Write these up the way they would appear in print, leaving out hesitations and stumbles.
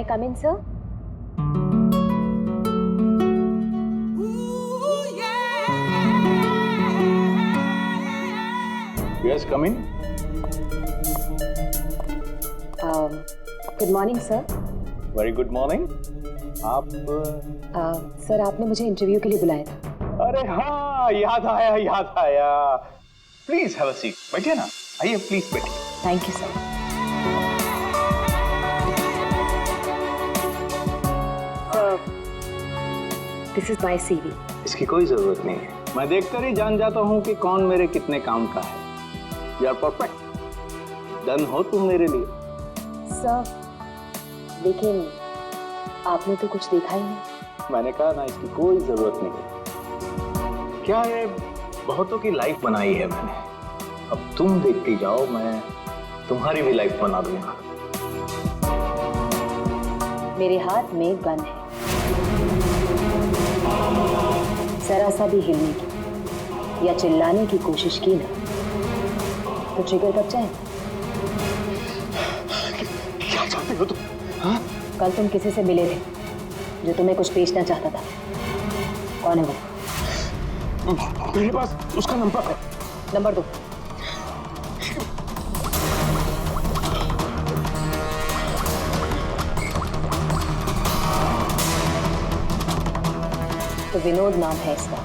I come in, sir? Yes, come in. Good morning, sir. Very good morning. आप sir आपने मुझे interview के लिए बुलाया था। अरे हाँ, याद आया। Please have a seat. बैठिए ना, आइए प्लीज बैठिए। Thank you sir. This is my CV. इसकी कोई जरूरत नहीं है, मैं देखकर ही जान जाता हूँ कि कौन मेरे कितने काम का है। यू आर परफेक्ट, डन हो तुम मेरे लिए। सर लेकिन आपने तो कुछ देखा ही नहीं। मैंने कहा ना, इसकी कोई जरूरत नहीं। क्या है, बहुतों की लाइफ बनाई है मैंने, अब तुम देखती जाओ, मैं तुम्हारी भी लाइफ बना दूंगा। मेरे हाथ में गन है, जरा सा भी हिलने की या चिल्लाने की कोशिश की ना तो ट्रिगर कब जाए। क्या चाहते हो तुम? हाँ? कल तुम किसी से मिले थे जो तुम्हें कुछ बेचना चाहता था, कौन है वो? मेरे पास उसका नंबर है। नंबर दो। तो विनोद नाम है इसका।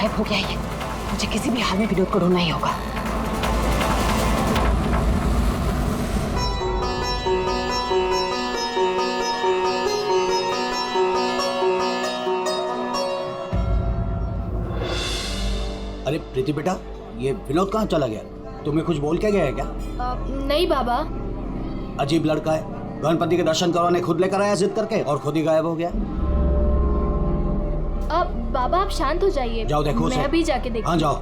हो गया ये, मुझे किसी भी हाल में विनोद को ढूंढना ही होगा। अरे प्रीति बेटा, ये विनोद कहाँ चला गया? तुम्हें कुछ बोल के गया है क्या? नहीं बाबा। अजीब लड़का है, गणपति के दर्शन करवाने खुद लेकर आया जिद करके और खुद ही गायब हो गया। अब बाबा आप शांत हो जाइए। जाओ देखो मैं अभी जाके देखती हूँ। हाँ जाओ।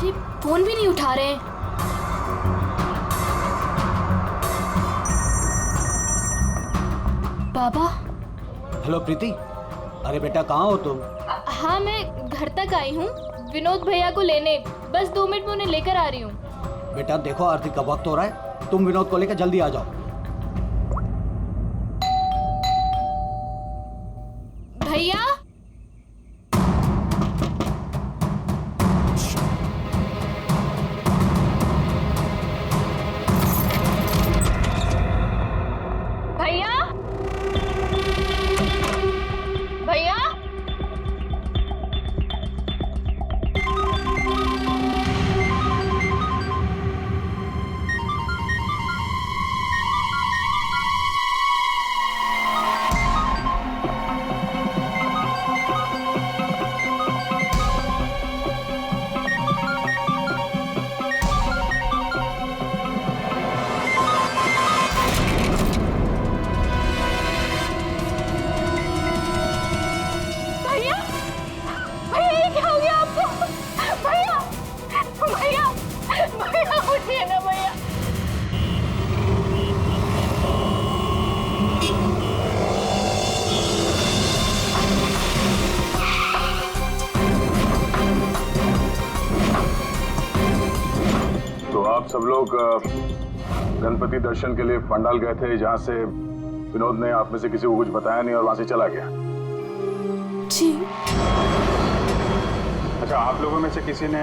जी फोन भी नहीं उठा रहे हैं। बाबा। हेलो प्रीति, अरे बेटा कहाँ हो तुम? हाँ मैं घर तक आई हूँ विनोद भैया को लेने, बस 2 मिनट में उन्हें लेकर आ रही हूँ। बेटा देखो आरती का वक्त हो रहा है, तुम विनोद को लेकर जल्दी आ जाओ। भैया। भैया भैया। तो आप सब लोग गणपति दर्शन के लिए पंडाल गए थे, जहाँ से विनोद ने आप में से किसी को कुछ बताया नहीं और वहां से चला गया। जी। अच्छा, आप लोगों में से किसी ने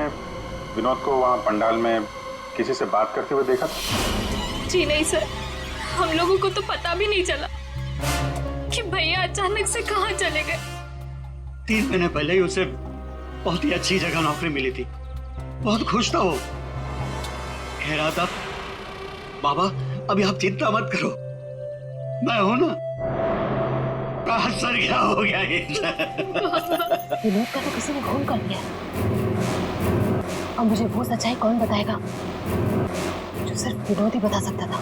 विनोद को वहाँ पंडाल में किसी से बात करते हुए देखा था? जी नहीं सर, हम लोगों को तो पता भी नहीं चला कि भैया अचानक से कहाँ चले गए। 3 महीने पहले ही उसे बहुत ही अच्छी जगह नौकरी मिली थी, बहुत खुश था वो। कह रहा था बाबा अभी आप चिंता मत करो, मैं हूं ना। सर क्या हो गया ये? विनोद का तो किसी ने खून कर दिया। अब मुझे वो सच्चाई कौन बताएगा जो सिर्फ विनोद ही बता सकता था।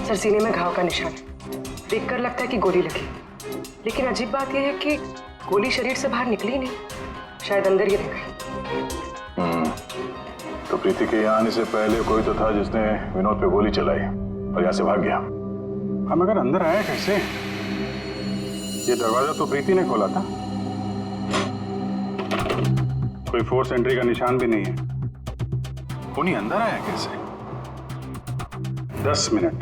सर, सीने में घाव का निशान देखकर लगता है कि गोली लगी, लेकिन अजीब बात यह है कि गोली शरीर से बाहर निकली ही नहीं, शायद अंदर ही रह गई। तो प्रीति के यहाँ आने से पहले कोई तो था जिसने विनोद पे गोली चलाई और यहाँ से भाग गया। हम अगर अंदर आए कैसे? ये दरवाजा तो प्रीति ने खोला था, कोई फोर्स एंट्री का निशान भी नहीं है। उन्हीं अंदर आया कैसे? 10 मिनट।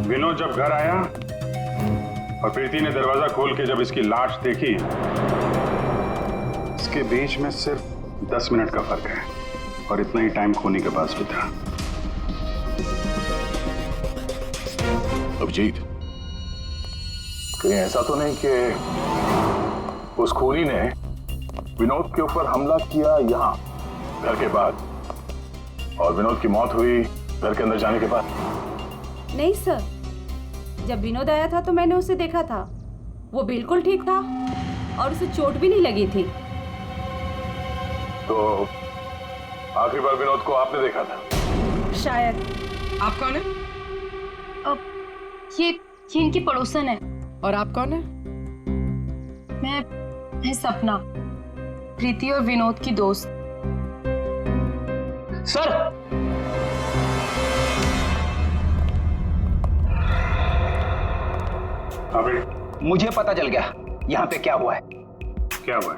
विनोद जब घर आया और प्रीति ने दरवाजा खोल के जब इसकी लाश देखी, इसके बीच में सिर्फ 10 मिनट का फर्क है और इतना ही टाइम खूनी के पास भी था। अभिजीत, कहीं ऐसा तो नहीं कि उस खूनी ने विनोद के ऊपर हमला किया यहाँ घर के बाद और विनोद की मौत हुई घर के अंदर जाने के बाद? नहीं सर, जब विनोद आया था तो मैंने उसे देखा था, वो बिल्कुल ठीक था और उसे चोट भी नहीं लगी थी। तो आखिरी बार विनोद को आपने देखा था? शायद। आप कौन है? अब ये इनकी पड़ोसन है। और आप कौन है? मैं सपना, प्रीति और विनोद की दोस्त। सर मुझे पता चल गया यहाँ पे क्या हुआ है। क्या हुआ है?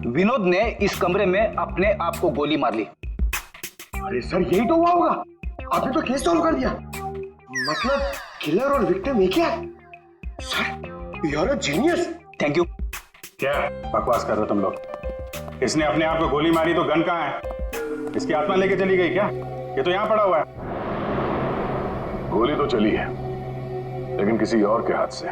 विनोद ने इस कमरे में अपने आप को गोली मार ली। अरे सर, यही तो हुआ होगा। आपने तो केस सॉल्व कर दिया। मतलब किलर और विक्टिम एक ही है। Sir, you are a genius. Thank you. क्या बकवास कर रहे हो तुम लोग? इसने अपने आप को गोली मारी तो गन कहाँ है? इसकी आत्मा लेके चली गई क्या? ये तो यहाँ पड़ा हुआ है। गोली तो चली है, लेकिन किसी और के हाथ से।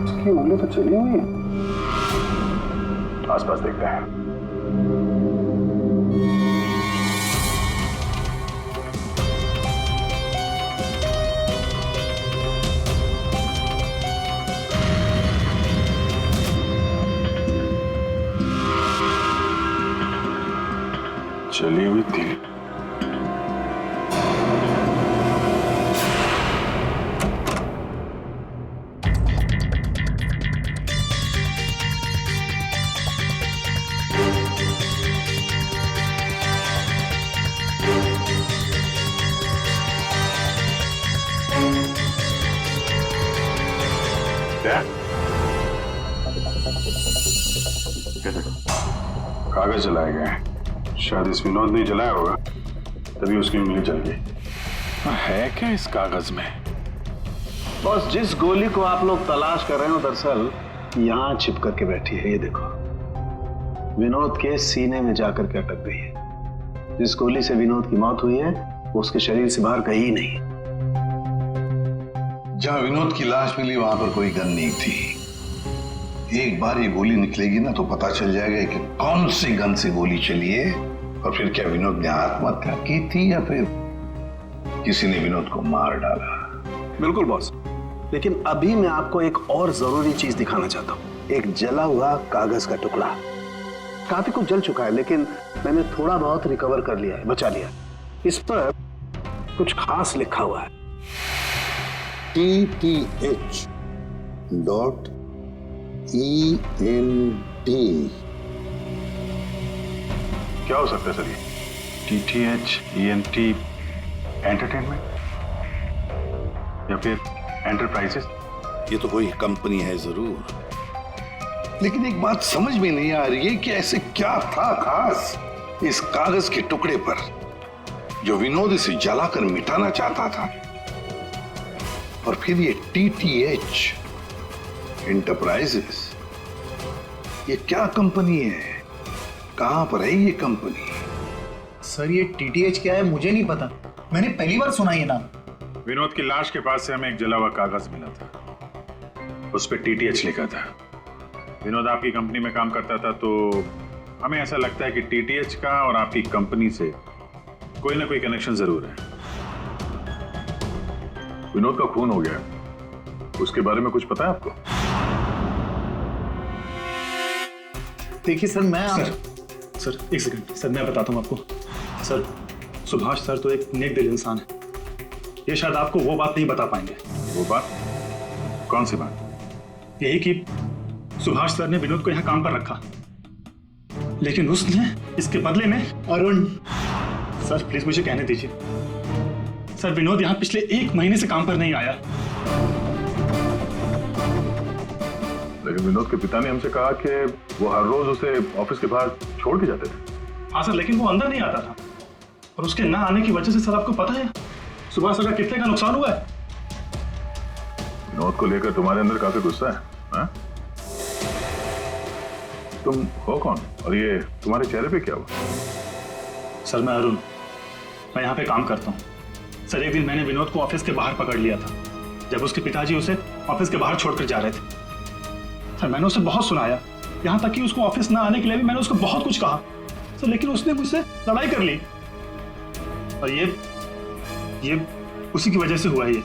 इसकी उंगली तो चली हुई है। आसपास देखते हैं। चली हुई थी। क्या? कागज जलाए गए हैं। शायद इस विनोद ने जलाया होगा, तभी उसकी उंगली जल गई। है क्या इस कागज में? बॉस, जिस गोली को आप लोग तलाश कर रहे हो दरअसल यहाँ छिप करके बैठी है। ये देखो, विनोद के सीने में जाकर के अटक गई है। जिस गोली से विनोद की मौत हुई है वो उसके शरीर से बाहर कहीं नहीं है। जहां विनोद की लाश मिली वहां पर कोई गन नहीं थी। एक बार ये गोली निकलेगी ना तो पता चल जाएगा कि कौन सी गन से गोली चली है और फिर क्या विनोद ने आत्महत्या की थी या फिर किसी ने विनोद को मार डाला। बिल्कुल बॉस, लेकिन अभी मैं आपको एक और जरूरी चीज दिखाना चाहता हूँ। एक जला हुआ कागज का टुकड़ा। काफी कुछ जल चुका है लेकिन मैंने थोड़ा बहुत रिकवर कर लिया है, बचा लिया। इस पर कुछ खास लिखा हुआ है। TTH.END। क्या हो सकता है सर ये? TTH ENT एंटरटेनमेंट या फिर एंटरप्राइजेस? ये तो कोई कंपनी है जरूर, लेकिन एक बात समझ में नहीं आ रही है कि ऐसे क्या था खास इस कागज के टुकड़े पर जो विनोद इसे जलाकर मिटाना चाहता था। और फिर ये TTH एंटरप्राइजेस, ये क्या कंपनी है? कहां पर है ये कंपनी? सर ये TTH क्या है मुझे नहीं पता, मैंने पहली बार सुना ये नाम। विनोद की लाश के पास से हमें एक जला हुआ कागज मिला था, उस पर TTH लिखा था। विनोद आपकी कंपनी में काम करता था, तो हमें ऐसा लगता है कि TTH का और आपकी कंपनी से कोई ना कोई कनेक्शन जरूर है। विनोद का खून हो गया, उसके बारे में कुछ पता है आपको? देखिए सर सर एक सेकंड सर, मैं बताता हूँ आपको। सर सुभाष सर तो एक नेक दिल इंसान है, ये शायद आपको वो बात नहीं बता पाएंगे। वो बात? कौन सी बात? यही कि सुभाष सर ने विनोद को यहाँ काम पर रखा, लेकिन उसने इसके बदले में अरुण। सर प्लीज मुझे कहने दीजिए। सर विनोद यहाँ पिछले 1 महीने से काम पर नहीं आया। लेकिन विनोद के पिता ने हमसे कहा कि वो हर रोज उसे ऑफिस के बाहर छोड़ के जाते थे। हाँ सर, लेकिन वो अंदर नहीं आता था, और उसके ना आने की वजह से सर आपको पता है सुभाष सर का कितने का नुकसान हुआ है। विनोद को लेकर तुम्हारे अंदर काफी गुस्सा है, हाँ? तुम हो कौन और ये तुम्हारे चेहरे पे क्या हुआ? सर मैं अरुण, मैं यहाँ पे काम करता हूँ। सर एक दिन मैंने विनोद को ऑफिस के बाहर पकड़ लिया था, जब उसके पिताजी उसे ऑफिस के बाहर छोड़कर जा रहे थे। सर मैंने उसे बहुत सुनाया, यहाँ तक कि उसको ऑफिस ना आने के लिए भी मैंने उसको बहुत कुछ कहा सर, लेकिन उसने मुझसे लड़ाई कर ली, और ये उसी की वजह से हुआ है ये।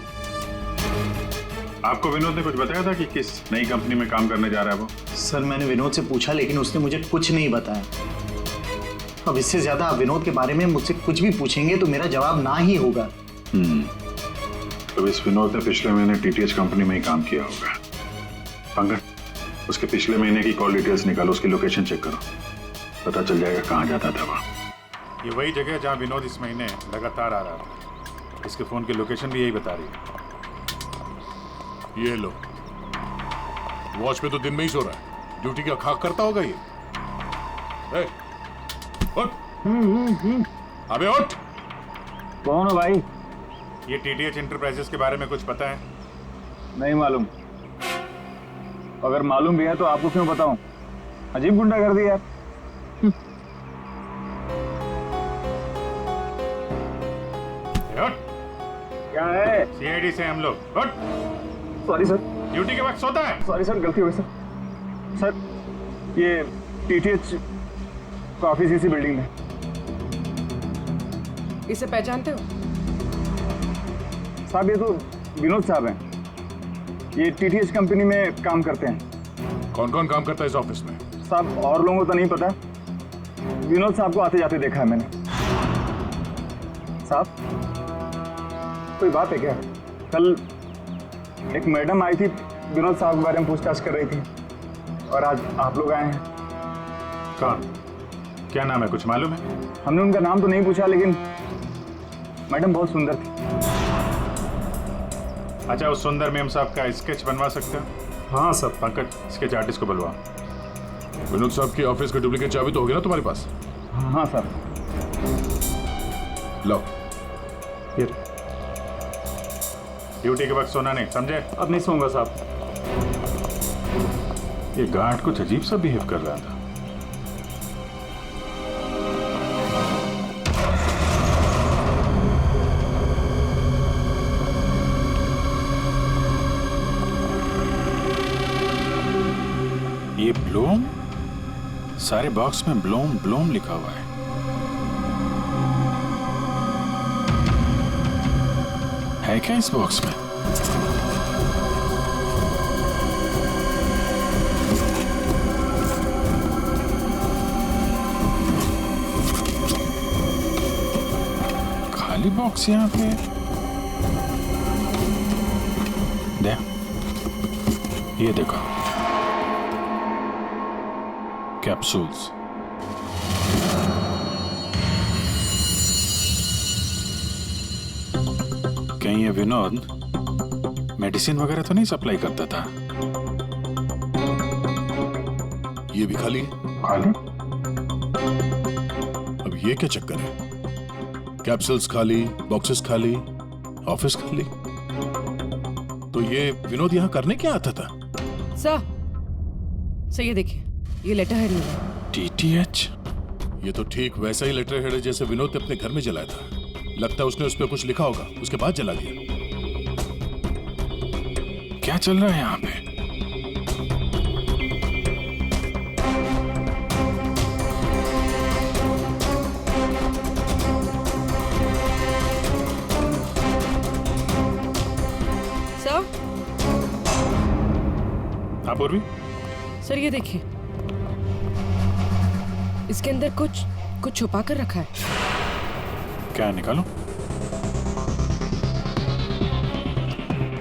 आपको विनोद ने कुछ बताया था कि किस नई कंपनी में काम करने जा रहा है वो? सर मैंने विनोद से पूछा, लेकिन उसने मुझे कुछ नहीं बताया। अब इससे ज्यादा आप विनोद के बारे में मुझसे कुछ भी पूछेंगे तो मेरा जवाब ना ही होगा। तो इस विनोद ने पिछले महीने TTH कंपनी में ही काम किया होगा। पंकज, उसके पिछले महीने की कॉल डिटेल्स निकालो, उसकी लोकेशन चेक करो, पता चल जाएगा कहाँ जाता था वहाँ। ये वही जगह है जहाँ विनोद इस महीने लगातार आ रहा था। इसके फोन की लोकेशन भी यही बता रही है। ये लो, वॉच पे तो दिन में ही सो रहा है, ड्यूटी का खाक करता होगा ये। उठ, अबे उठ। कौन हो भाई? ये TTH एंटरप्राइजेस के बारे में कुछ पता है? नहीं मालूम। अगर मालूम भी है तो आपको क्यों बताऊं? अजीब गुंडागर्दी यार। क्या है? CID से हम लोग। उठ। Sorry sir. ड्यूटी के वक्त सोता है? सॉरी सर, गलती हो गई सर। सर ये TTH का ऑफिस इसी बिल्डिंग में। इसे पहचानते हो? साहब ये तो विनोद साहब हैं, ये TTH कंपनी में काम करते हैं। कौन कौन काम करता है इस ऑफिस में? साहब और लोगों को तो नहीं पता, विनोद साहब को आते जाते देखा है मैंने। साहब कोई बात है क्या? कल एक मैडम आई थी, विनोद साहब के बारे में पूछताछ कर रही थी, और आज आप लोग आए हैं। कौन? क्या नाम है, कुछ मालूम है? हमने उनका नाम तो नहीं पूछा, लेकिन मैडम बहुत सुंदर थी। अच्छा, उस सुंदर मैम साहब का स्केच बनवा सकते हो? हाँ सर। पंकज, स्केच आर्टिस्ट को बुलवा। विनोद साहब की ऑफिस का डुप्लीकेट चाबी तो होगी ना तुम्हारे पास? हाँ सर। लो। ड्यूटी के वक्त सोना नहीं, समझे? अब नहीं सोऊंगा साहब। ये गार्ड कुछ अजीब सा बिहेव कर रहा था। ये ब्लूम, सारे बॉक्स में ब्लूम ब्लूम लिखा हुआ है। है क्या इस बॉक्स में? खाली बॉक्स यहाँ पे। दे, ये देखो, कैप्सूल्स। कहीं ये विनोद मेडिसिन वगैरह तो नहीं सप्लाई करता था? ये भी खाली है। खाली? अब ये क्या चक्कर है? कैप्सूल्स खाली, बॉक्सेस खाली, ऑफिस खाली। तो ये विनोद यहाँ करने क्या आता था? सर ये देखिए, ये लेटर हेड है। DTH? ये तो ठीक वैसा ही लेटर हेड है जैसे विनोद ने अपने घर में जलाया था। लगता है उसने उस पर कुछ लिखा होगा, उसके बाद जला दिया। क्या चल रहा है यहाँ पे? सर? हाँ पूर्वी? सर ये देखिए, इसके अंदर कुछ छुपा कर रखा है। क्या निकालो?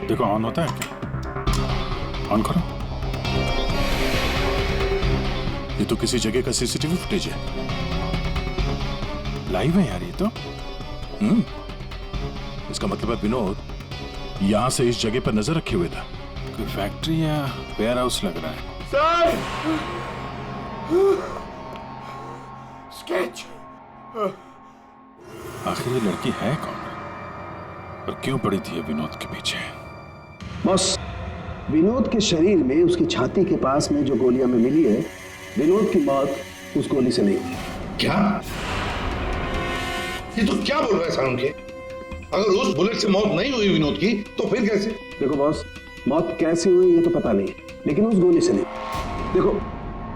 देखो ऑन होता है क्या? ऑन करो। ये तो किसी जगह का सीसीटीवी फुटेज है। लाइव है यार ये तो। इसका मतलब है विनोद यहां से इस जगह पर नजर रखे हुए था। कोई फैक्ट्री या वेयर हाउस लग रहा है। सर! स्केच! आखिर ये लड़की है कौन और क्यों पड़ी थी ये विनोद के पीछे? बॉस, विनोद के शरीर में उसकी छाती के पास में जो गोलियां में मिली है, विनोद की मौत उस गोली से नहीं हुई। क्या? ये तो क्या बोल रहा है सारुण के? अगर उस बुलेट से मौत नहीं हुई विनोद की तो फिर कैसे? देखो बॉस, मौत कैसे हुई ये तो पता नहीं, लेकिन उस गोली से नहीं। देखो,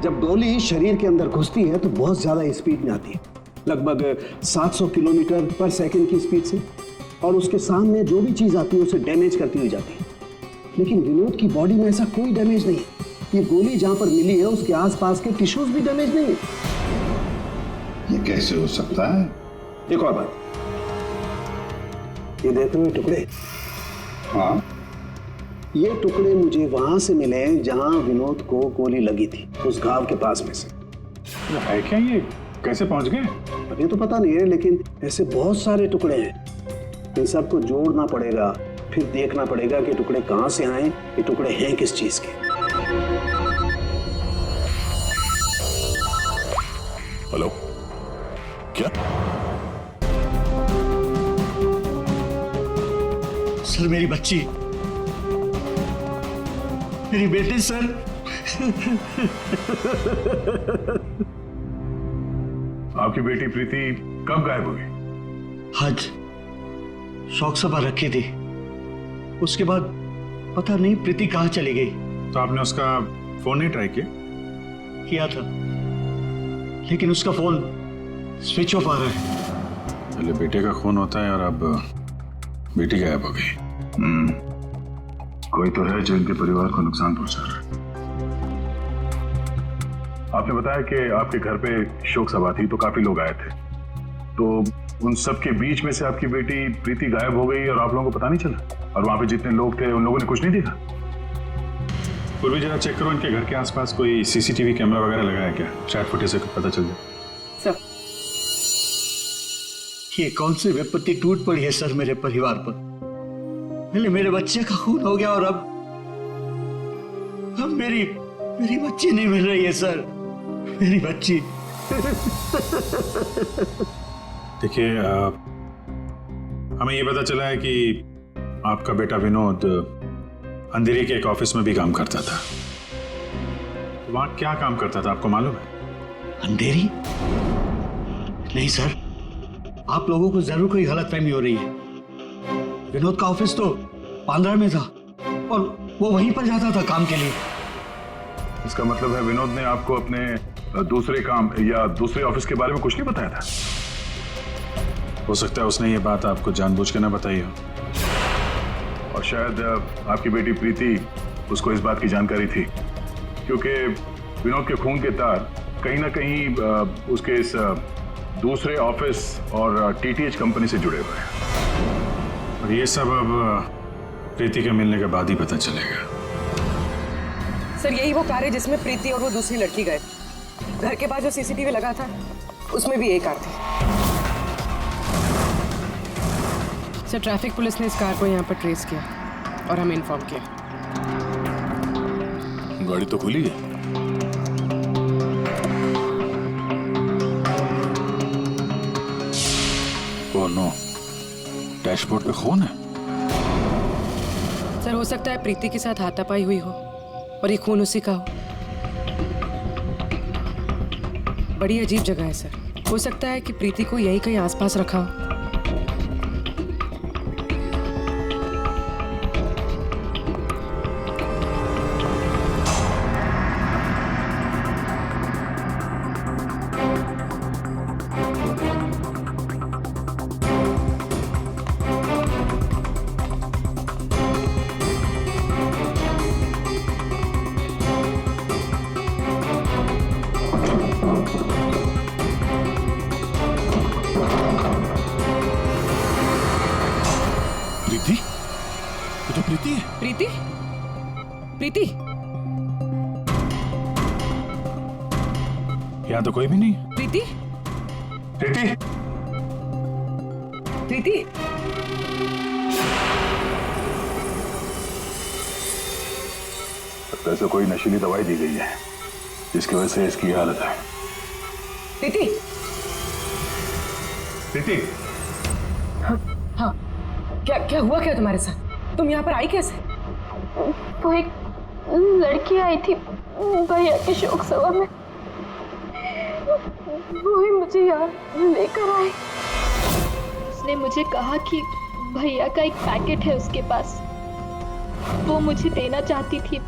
जब गोली शरीर के अंदर घुसती है तो बहुत ज्यादा स्पीड में आती है, लगभग 700 किलोमीटर पर सेकंड की स्पीड से, और उसके सामने जो भी चीज आती है उसे डैमेज करती हुई जाती है। लेकिन विनोद की बॉडी में ऐसा कोई डैमेज नहीं है। ये गोली जहां पर मिली है उसके आसपास के टिश्यूज भी डैमेज नहीं है। ये कैसे हो सकता है? एक और बात, ये देख रहे हो टुकड़े? हाँ, ये टुकड़े मुझे वहां से मिले जहां विनोद को गोली लगी थी, उस घाव के पास में से। है क्या ये? कैसे पहुंच गए? अभी तो पता नहीं है, लेकिन ऐसे बहुत सारे टुकड़े हैं। इन सबको जोड़ना पड़ेगा, फिर देखना पड़ेगा कि टुकड़े कहां से आए, ये टुकड़े हैं किस चीज के। हेलो, क्या? सर मेरी बच्ची, मेरी बेटी सर। आपकी बेटी प्रीति कब गायब हुई? आज शौक सभा रखी थी, उसके बाद पता नहीं प्रीति कहाँ चली गई। तो आपने उसका फोन नहीं ट्राई किया? किया था, लेकिन उसका फोन स्विच ऑफ आ रहा है। पहले बेटे का खून होता है और अब बेटी गायब हो गई। कोई तो है जो इनके परिवार को नुकसान पहुंचा रहा है। आपने बताया कि आपके घर पे शोक सभा थी तो काफी लोग आए थे, तो उन सब के बीच में से आपकी बेटी प्रीति गायब हो गई और आप लोगों को पता नहीं चला? और वहां पे जितने लोग थे उन लोगों ने कुछ नहीं देखा? पूर्वी जरा चेक करो इनके घर के आसपास कोई सीसीटीवी कैमरा वगैरह लगा है क्या? शायद फुटेज से पता चल जाए। सर, ये कौन सी विपत्ति टूट पड़ी है सर मेरे परिवार पर। पहले मेरे बच्चे का खून हो गया और अब मेरी बच्ची नहीं मिल रही है सर, मेरी बच्ची। देखिए, हमें ये पता चला है कि आपका बेटा विनोद अंधेरी के एक ऑफिस में भी काम करता था। वहां क्या काम करता था आपको मालूम है? अंधेरी? नहीं सर, आप लोगों को जरूर कोई गलतफहमी हो रही है। विनोद का ऑफिस तो पांद्रा में था और वो वहीं पर जाता था काम के लिए। इसका मतलब है विनोद ने आपको अपने दूसरे काम या दूसरे ऑफिस के बारे में कुछ नहीं बताया था? हो सकता है उसने ये बात आपको जानबूझ के ना बताई हो, और शायद आपकी बेटी प्रीति उसको इस बात की जानकारी थी, क्योंकि विनोद के खून के तार कहीं ना कहीं उसके इस दूसरे ऑफिस और टीटीएच कंपनी से जुड़े हुए हैं। और ये सब अब प्रीति के मिलने के बाद ही पता चलेगा। सर यही वो कार है जिसमें प्रीति और वो दूसरी लड़की गए। घर के पास जो सीसीटीवी लगा था उसमें भी एक कार थी। सर ट्रैफिक पुलिस ने इस कार को यहाँ पर ट्रेस किया और हमें इन्फॉर्म किया। गाड़ी तो खुली है। ओह नो, डैशबोर्ड पे खून है। सर हो सकता है प्रीति के साथ हाथापाई हुई हो और ये खून उसी का हो। बड़ी अजीब जगह है सर, हो सकता है कि प्रीति को यहीं कहीं आसपास रखा हो। प्रीति? ये तो प्रीति है। प्रीति? प्रीति? यहाँ तो कोई भी नहीं। प्रीति? प्रीति? प्रीति? लगता है इसे कोई नशीली दवाई दी गई है जिसकी वजह से इसकी हालत है। प्रीति? प्रीति? हाँ, क्या क्या हुआ क्या तुम्हारे साथ? तुम यहाँ पर आई कैसे? वो एक लड़की आई थी भैया के शोक सभा में, वो ही मुझे यहाँ लेकर आई। उसने मुझे कहा कि भैया का एक पैकेट है उसके पास, वो मुझे देना चाहती थी।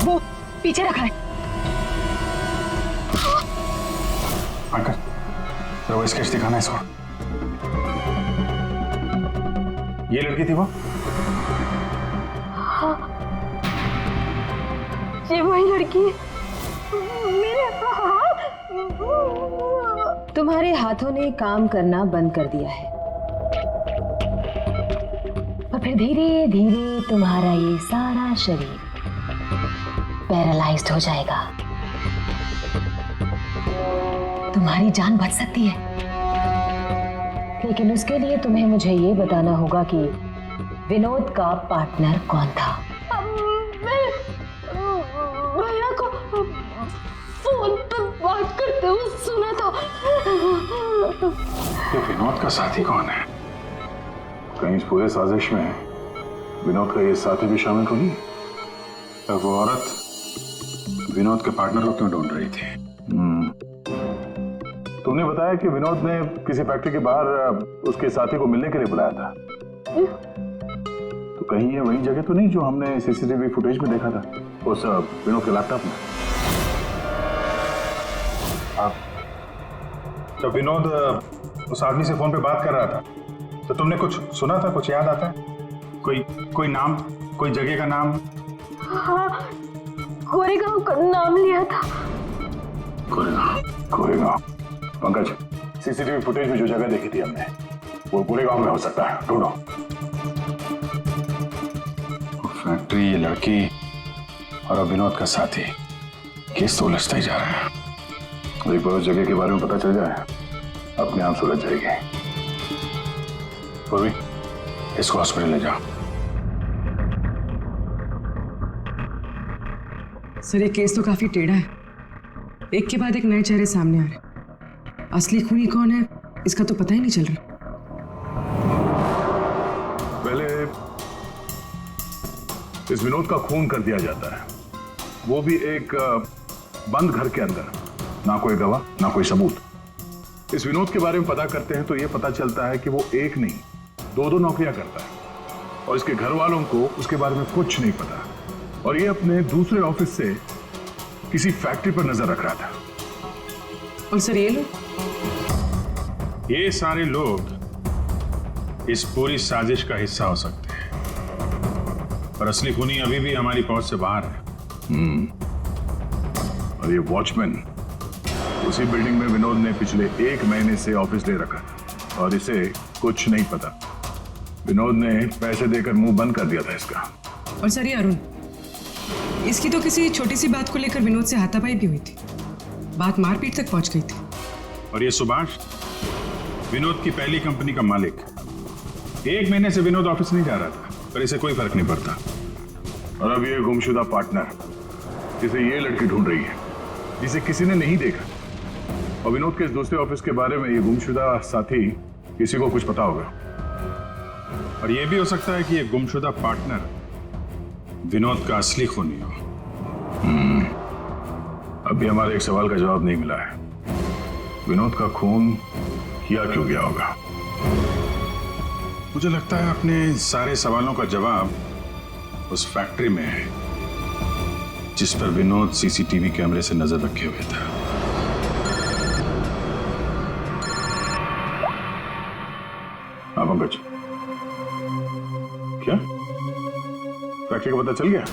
वो पीछे रखा है। अंकल, जरा वो स्केच दिखाना इसको। ये लड़की थी वो? हाँ, ये वही लड़की है। मेरे हाथ। तुम्हारे हाथों ने काम करना बंद कर दिया है और फिर धीरे धीरे तुम्हारा ये सारा शरीर पैरालाइज्ड हो जाएगा। तुम्हारी जान बच सकती है, लेकिन उसके लिए तुम्हें मुझे ये बताना होगा कि विनोद का पार्टनर कौन था। मैं भैया को फोन पर बात करते हुए सुना था। ये विनोद का साथी कौन है? कहीं इस पूरे साजिश में विनोद का ये साथी भी शामिल तो नहीं? तब वो औरत विनोद के पार्टनर को क्यों ढूंढ रही थी? तुमने बताया कि विनोद ने किसी फैक्ट्री के बाहर उसके साथी को मिलने के लिए बुलाया था, तो कहीं ये वही जगह तो नहीं जो हमने सीसीटीवी फुटेज में देखा था उस विनोद के लैपटॉप में? जब विनोद उस आदमी से फोन पे बात कर रहा था तो तुमने कुछ सुना था? कुछ याद आता है? कोई नाम, कोई जगह का नाम? हाँ, कोरेगांव का नाम लिया था। कोरेगांव। पंकज, सीसीटीवी फुटेज में जो जगह देखी थी हमने वो कोरेगांव में हो सकता है, ढूंढो। फैक्ट्री, ये लड़की और अब विनोद का साथी, केस तो उलझता ही जा रहा है। एक बार उस जगह के बारे में पता चल जाए अपने आप सुलझ जाएगी। पूर्वी, इसको हॉस्पिटल ले जाओ। सर ये केस तो काफी टेढ़ा है, एक के बाद एक नए चेहरे सामने आ रहे। असली खूनी कौन है इसका तो पता ही नहीं चल रहा। पहले इस विनोद का खून कर दिया जाता है, वो भी एक बंद घर के अंदर, ना कोई गवाह ना कोई सबूत। इस विनोद के बारे में पता करते हैं तो यह पता चलता है कि वो एक नहीं दो नौकरियां करता है और इसके घर वालों को उसके बारे में कुछ नहीं पता, और ये अपने दूसरे ऑफिस से किसी फैक्ट्री पर नजर रख रहा था। और सर ये लोग? ये सारे लोग इस पूरी साजिश का हिस्सा हो सकते हैं, पर असली खूनी अभी भी हमारी पहुंच से बाहर है। और ये वॉचमैन उसी बिल्डिंग में विनोद ने पिछले 1 महीने से ऑफिस ले रखा था और इसे कुछ नहीं पता। विनोद ने पैसे देकर मुंह बंद कर दिया था इसका। और सर ये अरुण, इसकी तो किसी छोटी सी बात को लेकर विनोद से हाथापाई भी हुई थी। बात मारपीट तक पहुंच गई थी। और ये सुभाष विनोद की पहली कंपनी का मालिक। 1 महीने से विनोद ऑफिस नहीं जा रहा था, पर इसे कोई फर्क नहीं पड़ता। और अब ये गुमशुदा पार्टनर जिसे ये लड़की ढूंढ रही है, जिसे किसी ने नहीं देखा, और विनोद के इस दूसरे ऑफिस के बारे में ये गुमशुदा साथी किसी को कुछ पता होगा। और ये भी हो सकता है कि ये गुमशुदा पार्टनर विनोद का असली खूनी हो। अभी हमारे एक सवाल का जवाब नहीं मिला है, विनोद का खून किया क्यों गया होगा? मुझे लगता है अपने सारे सवालों का जवाब उस फैक्ट्री में है जिस पर विनोद सीसीटीवी कैमरे से नजर रखे हुए था। हाँ पंकज, क्या फैक्ट्री का पता चल गया?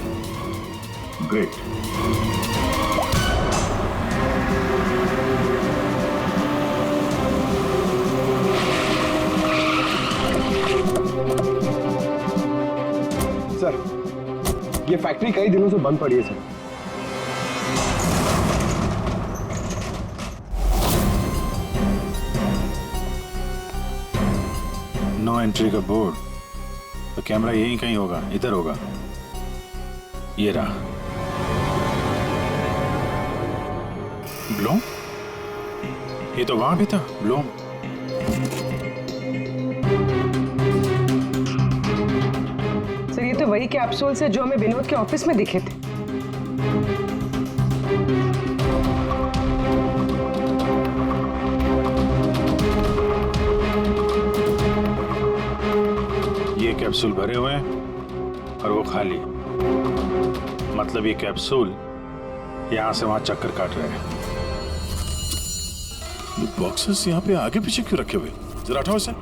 ग्रेट। सर, ये फैक्ट्री कई दिनों से बंद पड़ी है सर। नो एंट्री का बोर्ड, तो कैमरा यहीं कहीं होगा, इधर होगा। ये रहा। ब्लोम? ये तो वहां भी था, ब्लोम। सर, ये तो वही कैप्सूल्स है जो हमें विनोद के ऑफिस में दिखे थे। ये कैप्सूल भरे हुए हैं और वो खाली। मतलब ये कैप्सूल यहां से वहां चक्कर काट रहे हैं। ये बॉक्सेस यहाँ पे आगे पीछे क्यों रखे हुए? जरा हटाओ इसे।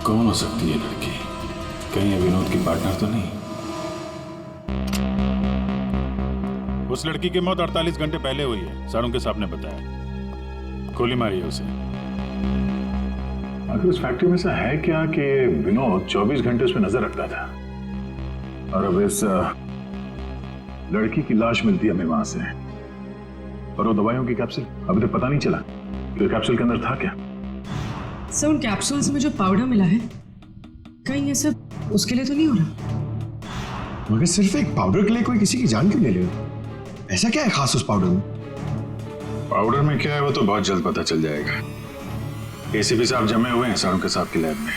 कौन हो सकती है लड़की? कहीं ये विनोद की पार्टनर तो नहीं? उस लड़की की मौत 48 घंटे पहले हुई है, सारुण के साहब ने बताया। गोली मारी है उसे। आखिर उस फैक्ट्री में से है क्या कि विनोद 24 घंटे उस पर नजर रखता था? और अब इस लड़की की लाश मिलती है हमें वहां से, और वो दवाइयों की कैप्सूल अभी तक पता नहीं चला कि कैप्सूल के अंदर था क्या। सर, उन कैप्सूल्स में जो पाउडर मिला है, कहीं ये सब उसके लिए तो नहीं हो रहा? मगर सिर्फ एक पाउडर के लिए कोई किसी की जान क्यों ले ले? ऐसा क्या है खास उस पाउडर में? पाउडर में क्या है वो तो बहुत जल्द पता चल जाएगा। एसीपी साहब जमे हुए हैं सारुण के साहब की लैब में।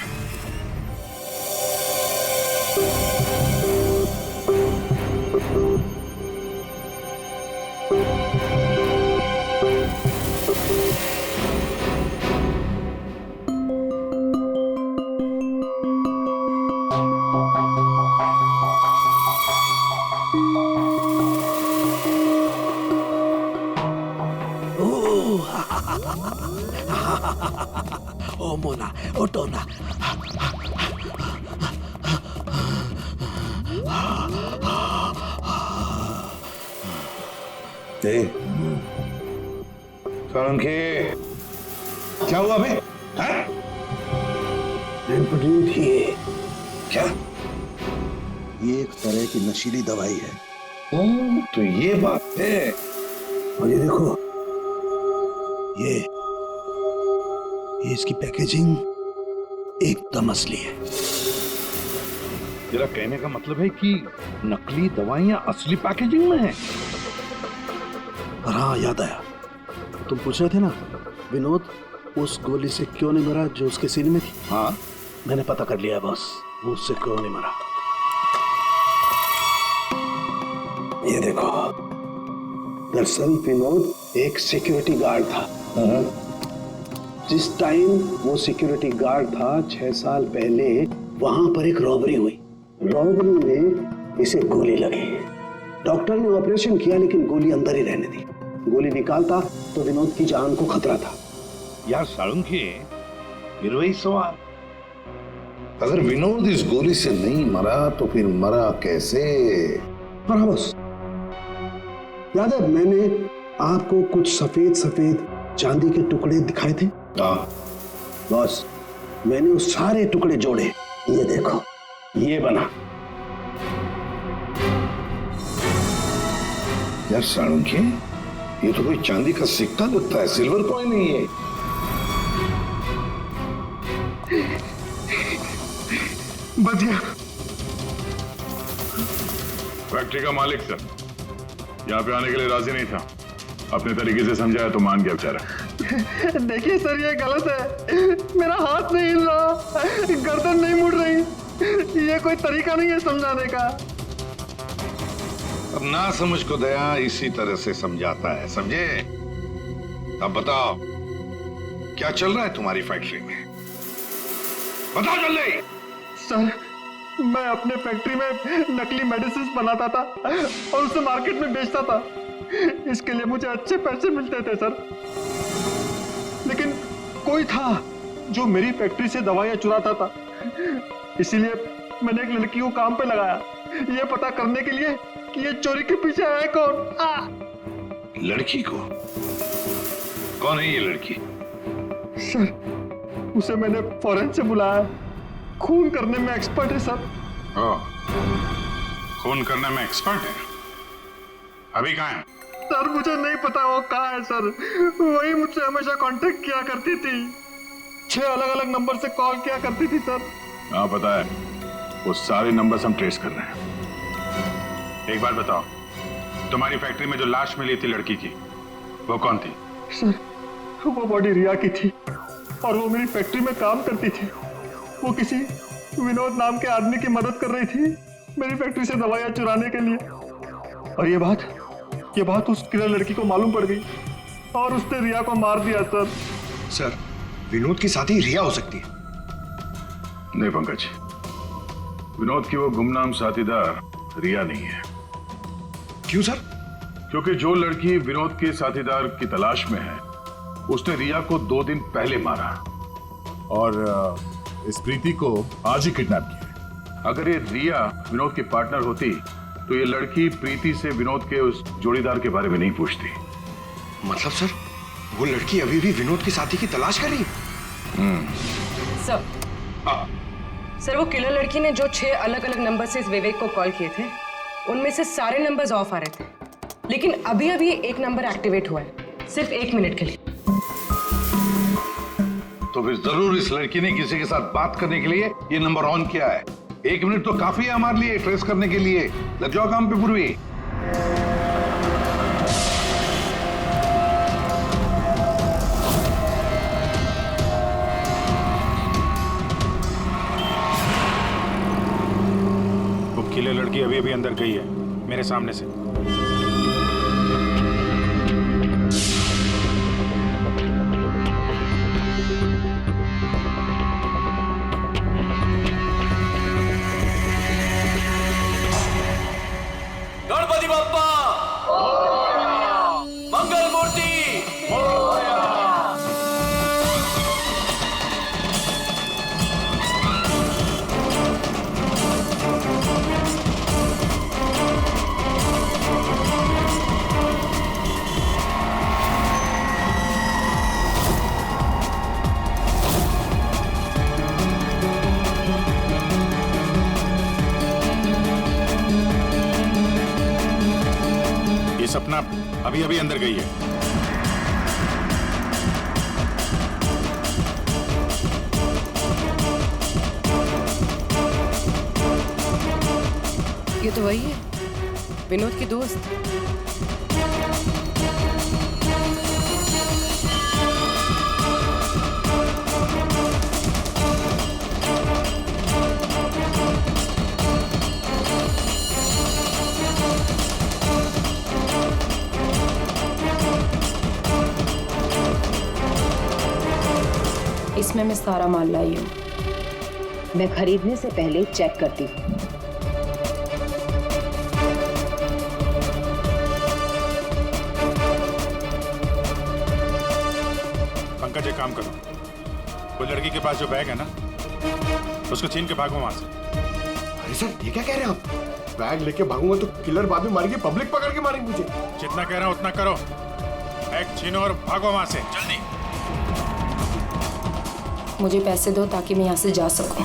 ओ मोना, ओ टोना। सारुण के क्या हुआ बे? थी क्या? ये एक तरह की नशीली दवाई है। तो ये बात है। और ये देखो, ये इसकी पैकेजिंग एकदम असली है। तेरा कहने का मतलब है कि नकली दवाइयां असली पैकेजिंग में हैं? और हाँ, याद आया, तुम पूछ रहे थे ना विनोद उस गोली से क्यों नहीं मरा जो उसके सीने में थी। हाँ, मैंने पता कर लिया बॉस, वो उससे क्यों नहीं मरा। ये देखो, दरअसल विनोद एक सिक्योरिटी गार्ड था। जिस टाइम वो सिक्योरिटी गार्ड था 6 साल पहले वहां पर एक रॉबरी हुई। रॉबरी में इसे गोली लगी। डॉक्टर ने ऑपरेशन किया लेकिन गोली अंदर ही रहने दी। गोली निकालता तो विनोद की जान को खतरा था। यार सारुण के फिर वही सवाल, अगर विनोद इस गोली से नहीं मरा तो फिर मरा कैसे? हाँ बॉस, याद है मैंने आपको कुछ सफेद सफेद चांदी के टुकड़े दिखाए थे? हाँ बॉस, मैंने उस सारे टुकड़े जोड़े, ये देखो, ये बना। यार साणुंखे, ये तो कोई चांदी का सिक्का लगता है, सिल्वर कॉइन नहीं है। बच गया। फैक्ट्री का मालिक सर यहाँ पे आने के लिए राजी नहीं था। अपने तरीके से समझाया तो मान गया बेचारा। देखिए सर, ये गलत है। मेरा हाथ नहीं हिल रहा, गर्दन नहीं मुड़ रही। ये कोई तरीका नहीं है समझाने का। अब ना समझ को दया इसी तरह से समझाता है, समझे? अब बताओ क्या चल रहा है तुम्हारी फैक्ट्री में? बताओ जल्दी। सर, मैं अपने फैक्ट्री में नकली मेडिसिन बनाता था और उसे मार्केट में बेचता था। इसके लिए मुझे अच्छे पैसे मिलते थे सर। लेकिन कोई था जो मेरी फैक्ट्री से दवाइयां चुराता था। इसीलिए मैंने एक लड़की को काम पे लगाया, ये पता करने के लिए कि ये चोरी के पीछे है कौन। लड़की को? कौन है ये लड़की? सर, उसे मैंने फॉरेन से बुलाया। खून करने में एक्सपर्ट है सर। खून करने में एक्सपर्ट है? अभी कहाँ है? सर, मुझे नहीं पता वो कहाँ है सर। वही मुझसे हमेशा कांटेक्ट किया करती थी। 6 अलग अलग नंबर से कॉल किया करती थी सर। हाँ पता है, वो सारे नंबर्स हम ट्रेस कर रहे हैं। एक बात बताओ, तुम्हारी फैक्ट्री में जो लाश मिली थी लड़की की, वो कौन थी? सर, वो बॉडी रिया की थी और वो मेरी फैक्ट्री में काम करती थी। वो किसी विनोद नाम के आदमी की मदद कर रही थी मेरी फैक्ट्री से दवाइयां चुराने के लिए। और ये बात उस किलर लड़की को मालूम पड़ गई और उसने रिया को मार दिया सर। सर, विनोद की साथी रिया हो सकती है। नहीं पंकज, विनोद की वो गुमनाम साथीदार रिया नहीं है। क्यों सर? क्योंकि जो लड़की विनोद के साथीदार की तलाश में है, उसने रिया को 2 दिन पहले मारा और इस प्रीति को आज ही किडनैप किया। अगर ये रिया विनोद की पार्टनर होती तो ये लड़की प्रीति से विनोद के उस जोड़ीदार के बारे में नहीं पूछती। मतलब सर, वो लड़की अभी भी विनोद की साथी की तलाश कर रही है? सर, वो किलर लड़की ने जो 6 अलग अलग नंबर से इस विवेक को कॉल किए थे, उनमें से सारे नंबर्स ऑफ आ रहे थे। लेकिन अभी अभी एक नंबर एक्टिवेट हुआ है, सिर्फ 1 मिनट के लिए। तो फिर जरूर इस लड़की ने किसी के साथ बात करने के लिए ये नंबर ऑन किया है। 1 मिनट तो काफी है हमारे लिए ट्रेस करने के लिए। लग जाओ काम पे पूर्वी। वो किले लड़की अभी अभी अंदर गई है मेरे सामने से। गणपति बप्पा मंगल मूर्ति। ये सपना अभी अभी अंदर गई है। ये तो वही है, विनोद की दोस्त। इसमें मैं सारा माल लाई हूँ। मैं खरीदने से पहले चेक करती हूँ। पंकज, एक काम करो, वो लड़की के पास जो बैग है ना, उसको छीन के भागो वहां से। अरे सर ये क्या कह रहे हैं आप? बैग लेके भागूंगा तो किलर बाद में मारेंगे, पब्लिक पकड़ के मारेंगे मुझे। जितना कह रहा हूं उतना करो। बैग छीनो और भागो वहां से जल्दी। मुझे पैसे दो ताकि मैं यहाँ से जा सकूं।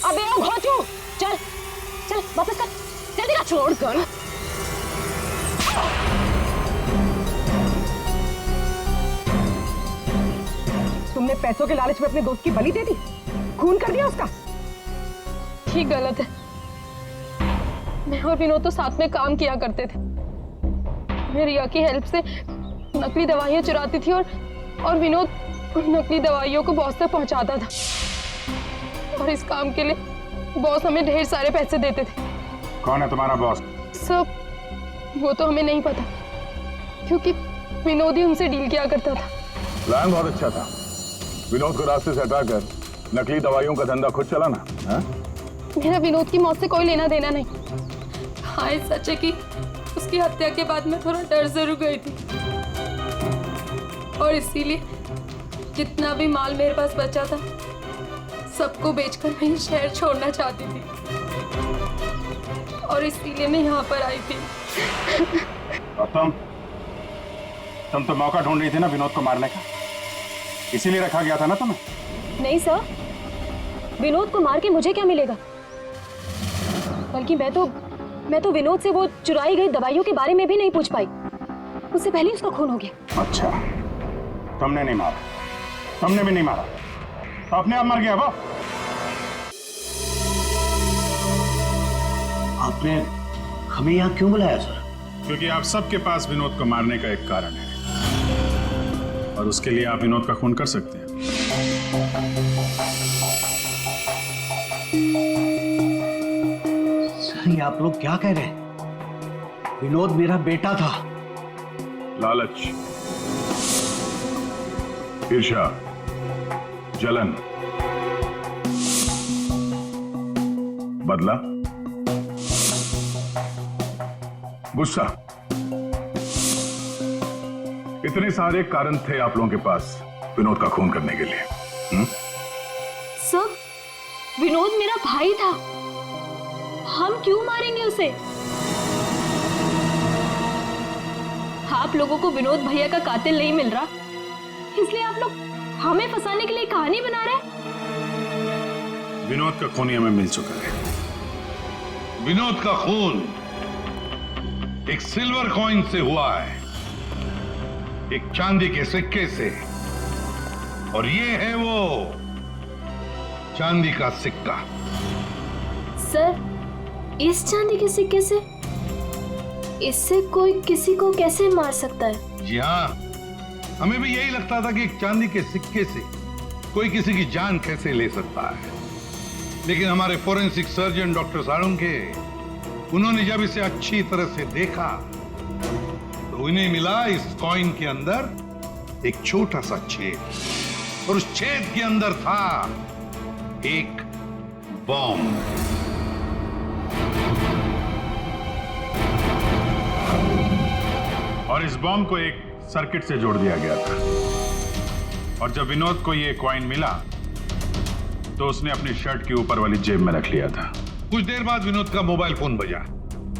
अबे ओ घोचू, चल चल वापस कर, जल्दी का छोड़ गन। तुमने पैसों के लालच में अपने दोस्त की बलि दे दी, खून कर दिया उसका। ठीक गलत है। मैं और विनोद तो साथ में काम किया करते थे। मैं रिया की हेल्प से नकली दवाइयां चुराती थी और विनोद उन नकली दवाइयों को बॉस तक पहुंचाता था। और इस काम के लिए बॉस हमें ढेर सारे पैसे देते थे। कौन है तुम्हारा बॉस? सब वो तो हमें नहीं पता, क्योंकि विनोद ही उनसे डील किया करता था। प्लान बहुत अच्छा था, विनोद को रास्ते से हटाकर नकली दवाइयों का धंधा खुद चलाना। हाँ? मेरा विनोद की मौत से कोई लेना देना नहीं। हाँ सच है कि उसकी हत्या के बाद मैं थोड़ा डर जरूर गई थी, और इसीलिए जितना भी माल मेरे पास बचा था सबको बेचकर मैं ये शहर छोड़ना चाहती थी, और इसीलिए मैं यहाँ पर आई थी। और तुम तो मौका ढूंढ रही थी ना विनोद को मारने का, इसीलिए रखा गया था ना तुम्हें? नहीं सर, विनोद को मार के मुझे क्या मिलेगा? बल्कि मैं तो विनोद से वो चुराई गई दवाइयों के बारे में भी नहीं पूछ पाई, उससे पहले उसका खून हो गया। अच्छा, तुमने नहीं मारा, तुमने भी नहीं मारा, तो अपने आप मर गया वो। आपने हमें यहाँ क्यों बुलाया सर? क्योंकि आप सबके पास विनोद को मारने का एक कारण है, और उसके लिए आप विनोद का खून कर सकते हैं। सर ये आप लोग क्या कह रहे हैं? विनोद मेरा बेटा था। लालच, ईर्ष्या, जलन, बदला, गुस्सा, इतने सारे कारण थे आप लोगों के पास विनोद का खून करने के लिए। सर, विनोद मेरा भाई था, हम क्यों मारेंगे उसे? आप लोगों को विनोद भैया का कातिल नहीं मिल रहा, इसलिए आप लोग हमें फंसाने के लिए कहानी बना रहे हैं। विनोद का खून हमें मिल चुका है। विनोद का खून एक सिल्वर कॉइन से हुआ है, एक चांदी के सिक्के से, और ये है वो चांदी का सिक्का। सर, इस चांदी के सिक्के से? इससे कोई किसी को कैसे मार सकता है? जी हाँ, हमें भी यही लगता था कि एक चांदी के सिक्के से कोई किसी की जान कैसे ले सकता है, लेकिन हमारे फोरेंसिक सर्जन डॉक्टर साळुंखे, उन्होंने जब इसे अच्छी तरह से देखा तो उन्हें मिला इस कॉइन के अंदर एक छोटा सा छेद, और उस छेद के अंदर था एक बॉम्ब। और इस बॉम्ब को एक सर्किट से जोड़ दिया गया था, और जब विनोद को ये कॉइन मिला तो उसने अपनी शर्ट के ऊपर वाली जेब में रख लिया था। कुछ देर बाद विनोद का मोबाइल फोन बजा।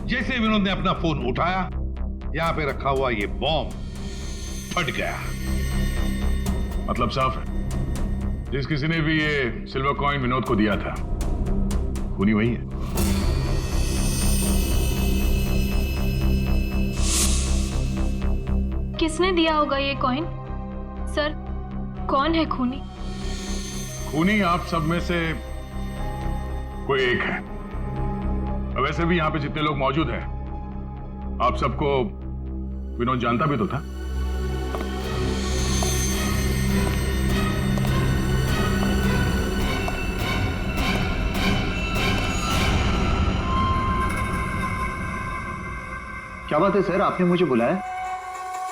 जैसे विनोद ने अपना फोन उठाया, यहां पे रखा हुआ ये बॉम्ब फट गया। मतलब साफ है, जिस किसी ने भी ये सिल्वर कॉइन विनोद को दिया था, खूनी वही है। किसने दिया होगा ये कॉइन? सर, कौन है खूनी? खूनी आप सब में से कोई एक है। वैसे भी यहां पे जितने लोग मौजूद हैं, आप सबको विनोद जानता भी तो था। क्या बात है सर, आपने मुझे बुलाया?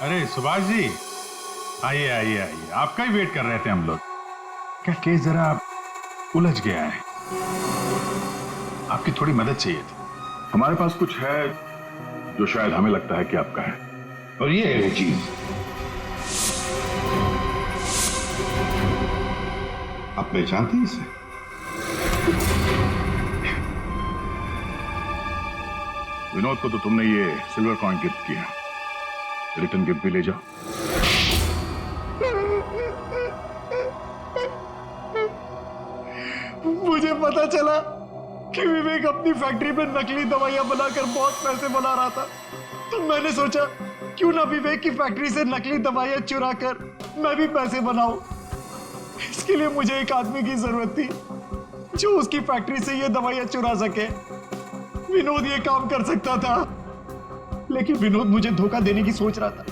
अरे सुभाष जी, आइए आइए आइए, आपका ही वेट कर रहे थे हम लोग। क्या केस जरा उलझ गया है, आपकी थोड़ी मदद चाहिए थी। हमारे पास कुछ है जो शायद हमें लगता है कि आपका है, और ये है वो चीज। आप पहचानते हैं इसे? विनोद को तो तुमने ये सिल्वर कॉइन गिफ्ट किया, रिटर्न गिफ्ट भी ले जाओ। मुझे पता चला कि विवेक अपनी फैक्ट्री में नकली दवाइयां बनाकर बहुत पैसे बना रहा था, तो मैंने सोचा क्यों ना विवेक की फैक्ट्री से नकली दवाइयां चुरा कर मैं भी पैसे बनाऊं। इसके लिए मुझे एक आदमी की जरूरत थी जो उसकी फैक्ट्री से ये दवाइयां चुरा सके। विनोद ये काम कर सकता था, लेकिन विनोद मुझे धोखा देने की सोच रहा था।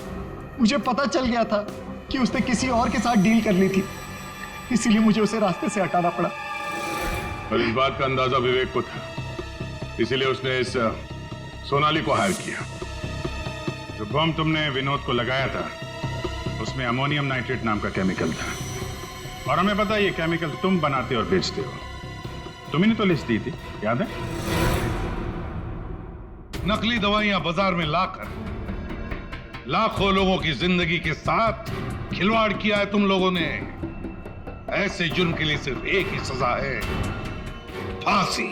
मुझे पता चल गया था कि उसने किसी और के साथ डील कर ली थी, इसीलिए मुझे उसे रास्ते से हटाना पड़ा। और इस बात का अंदाजा विवेक को था, इसीलिए उसने इस सोनाली को हायर किया। जो बम तुमने विनोद को लगाया था उसमें अमोनियम नाइट्रेट नाम का केमिकल था, और हमें पता है ये केमिकल तुम बनाते और बेचते हो। तुम्ही ने तो लिस्ट दी थी, याद है? नकली दवाइयां बाजार में लाकर लाखों लोगों की जिंदगी के साथ खिलवाड़ किया है तुम लोगों ने। ऐसे जुर्म के लिए सिर्फ एक ही सजा है, फांसी।